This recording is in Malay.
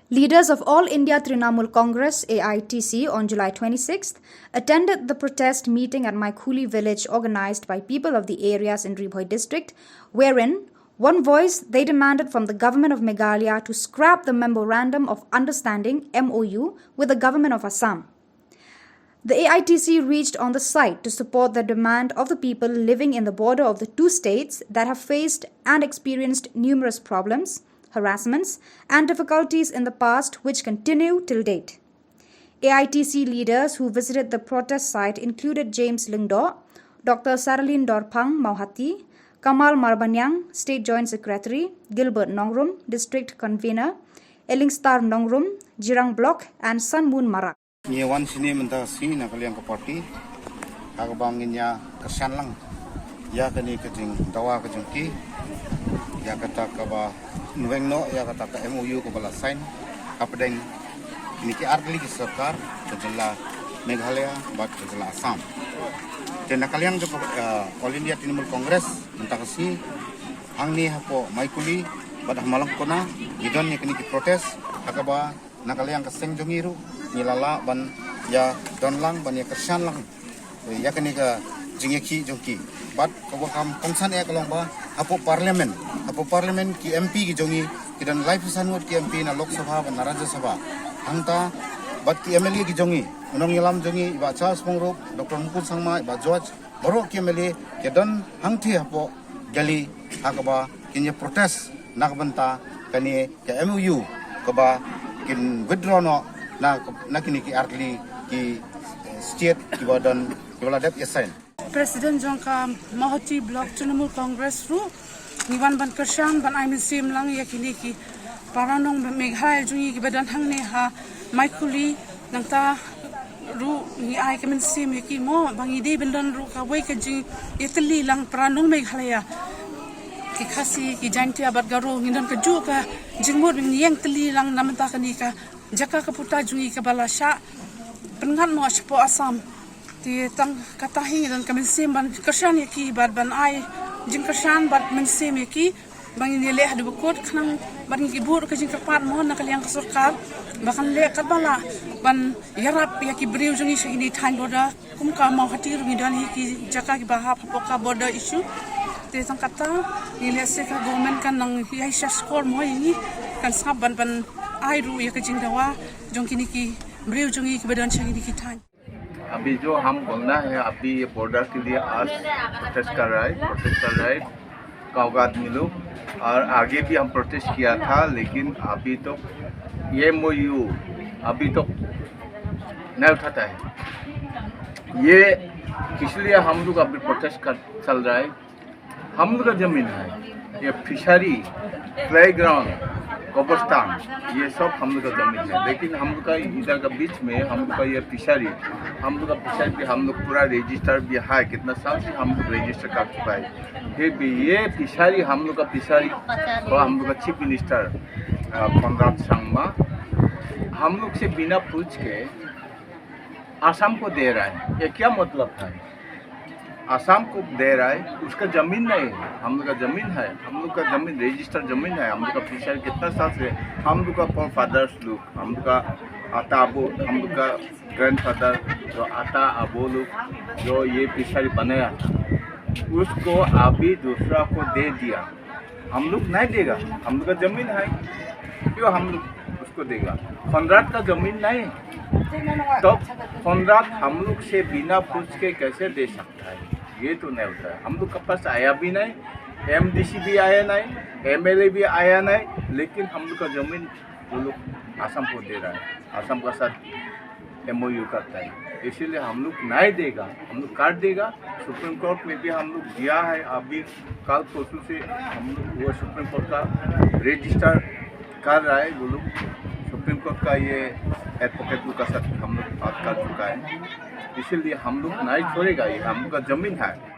Leaders of All India Trinamool Congress (AITC) on July 26th attended the protest meeting at Meghalaya village organized by people of the areas in Ribhoi district, wherein one voice they demanded from the government of Meghalaya to scrap the Memorandum of Understanding (MOU) with the government of Assam. The AITC reached on the site to support the demand of the people living in the border of the two states that have faced and experienced numerous problems, harassments, and difficulties in the past which continue till date. AITC leaders who visited the protest site included James Lingdo, Dr. Saralin Dorpang Mauhati, Kamal Marbanyang, State Joint Secretary, Gilbert Nongrum, District Convener, Elingstar Nongrum, Jirang Block, and Sun Moon Marak. Nyewan sini mentah si nak kalian ke parti, aku banginnya kesan lang, ya kini kecing dawa kecengki, ya kata kaba nueng no, ya kata ke MOU ke bala sign, apa deng ini ke artli ke sarkar kejelah Meghalaya, bat kejelah Assam. Dan nak kalian ke All India Trinamool Congress mentah si, hang ni hapo maikuli, bat malang kona, idon ni kini ke protes, akaba nak kalian ke seng jongiru. Nilala ban ya donlang ban ya kersan lang ya kini ka jingeki jongki bat ko kam kongsan ya kalong ba apo parlimen ki MP ki jongi kidan life sanwat ki MP na lok sabha ban rajya sabha hangta bat ki MLA ki jongi unong yalam jongi ba Charles Pongrok Dr. Mukul Sangma ba George borok ki MLA kidan hangti apo gali hakaba kinya protest nakbanta kani ke MOU ko ba kin withdraw no na kini ki artli ki state ki badan ki bala dep yasain President Jongka Mahoti Block Trinamool Congress ru niwan ban kersan ban aimin sim lang ya kini ki paranong Meghalaya jungi ki badan hang ne ha maikuli nangta ru ni ai kemen sim ki mo bangi de bendan ru ka wei ka ji itli lang paranong Meghalaya ki khasi ki janti abat garu ngidan ka ju ka jingmur ni yang tli lang namta kani ka jaka kaputa jungi ke balasya pengan mo aspo Assam ti tang katahi dan kamensim ban kersan yaki bad ban ai jing kersan bad mensim yaki bang ni leh du bukut khnang ban ki bur ka jing kapat mo nakal yang surkar bakan le kabala ban yarap yaki briu jungi shini than boda kum ka mau hatir midan yaki jaka ki bahap poka boda issue ti tang kata ni le se ka government kan nang hi skor mo ini kan sab ban आई रू ये कचिंग दवा जों किनी की ब्रेव जोंगी की बदन चाहिए की थान अभी जो हम बोलना है अभी ये बॉर्डर के लिए आज प्रोटेस्ट कर रहा है काउगात मिलो और आगे भी हम प्रोटेस्ट किया था लेकिन अभी तो ये MOU अभी तो नहीं उठाता है ये इसलिए हम लोग अभी प्रोटेस्ट कर चल रहा है हम लोग का जमीन है ये फिशरी प्लेग्राउंड कब्रिस्तान ये सब हम लोग का जमीन है लेकिन हम लोग का इधर का बीच में हम लोग का ये फिशरी हम लोग का फिशरी पे हम लोग पूरा रजिस्टर भी है कितना साल से हम लोग रजिस्टर कर चुका है फिर भी ये फिशरी हम लोग का फिशरी और हम लोग का चीफ मिनिस्टर पंद्रह संगमा हम लोग से बिना पूछ के आसाम को दे रहा है ये क्या मतलब है आसाम को दे रहा है उसका ज़मीन नहीं है हम लोग का ज़मीन है हम लोग का ज़मीन रजिस्टर ज़मीन है हम लोग का फिशर कितना साल से हम लोग का फादर्स लोग हम लोग का आता अबो हम लोग का ग्रैंडफादर जो आता अबो लोग जो ये फिशरी बनाया उसको अभी दूसरा को दे दिया हम लोग नहीं देगा हम लोग का ज़मीन है क्यों हम लोग उसको देगा फंद्रात का ज़मीन नहीं तो फंद्रात हम लोग से बिना पूछ के कैसे दे सकता है ये तो नहीं होता है हम लोग के पास आया भी नहीं MDC भी आया नहीं MLA भी आया नहीं लेकिन हम लोग का ज़मीन वो लोग आसाम को दे रहा है आसाम का साथ MOU करता है इसीलिए हम लोग नहीं देगा हम लोग काट देगा सुप्रीम कोर्ट में भी हम लोग दिया है अभी कल परसों से हम लोग वो सुप्रीम कोर्ट का रजिस्टर कर रहा है वो लोग सुप्रीम कोर्ट का ये एडवोकेट लोग का साथ हम लोग बात कर चुका है इसीलिए हम लोग नहीं छोड़ेगा ये हम लोग का ज़मीन है